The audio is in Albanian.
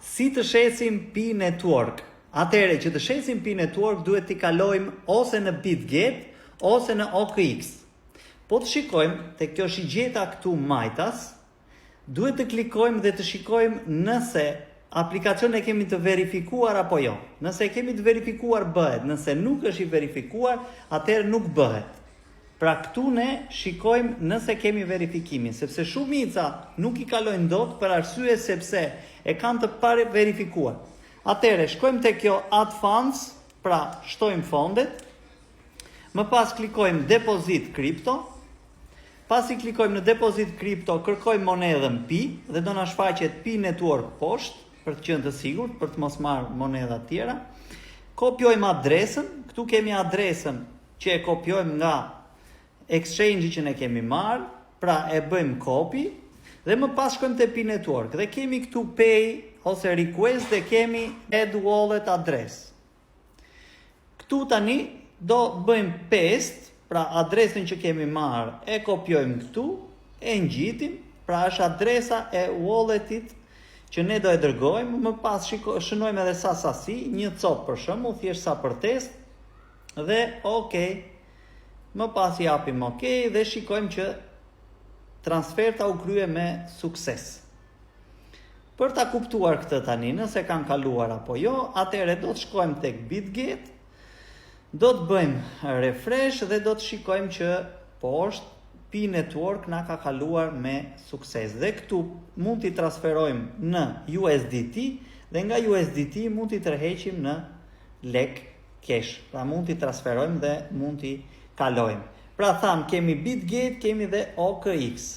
Si të shesim Pi Network? Atëherë që të shesim Pi Network duhet t'i kalojmë ose në BitGet ose në OKX. Po të shikojmë te kjo shigjeta këtu majtas, duhet të klikojmë dhe të shikojmë nëse aplikacion e kemi të verifikuar apo jo. Nëse e kemi të verifikuar bëhet, nëse nuk është i verifikuar, atëherë nuk bëhet. Pra këtu ne shikojmë nëse kemi verifikimin, sepse shumica nuk i kalojnë dot për arsye sepse e kanë të parë verifikuar. Atëherë shkojmë te kjo Add Funds, pra shtojmë fondet, më pas klikojmë Deposit Crypto, pasi klikojmë në Deposit Crypto, kërkojmë monedhën Pi dhe do na shfaqet Pi Network poshtë për të qenë të sigurt, për të mos marrë monedha të tjera. Kopjojmë adresën, këtu kemi adresën që e kopjojmë nga exchange që ne kemi marrë, pra e bëjmë copy dhe më pas shkojmë te Pi Network dhe kemi këtu pay ose request dhe kemi add wallet address. Këtu tani do bëjmë paste, pra adresën që kemi marrë e kopjojmë këtu, e ngjitim, pra është adresa e walletit që ne do e dërgojmë, më pas shënojmë edhe sa sasi, një cop për shembull, thjesht sa për test, dhe okay. Më pas i japim OK dhe shikojmë që transferta u krye me sukses. Për ta kuptuar këtë tani, nëse kanë kaluar apo jo, atëherë do të shkojmë tek BitGet, do të bëjmë refresh dhe do të shikojmë që poshtë Pi Network na ka kaluar me sukses. Dhe këtu mund t'i transferojmë në USDT dhe nga USDT mund t'i tërheqim në lek cash. Pra mund t'i transferojmë dhe mund t'i kalojmë. Pra tham, kemi BitGet, kemi dhe OKX.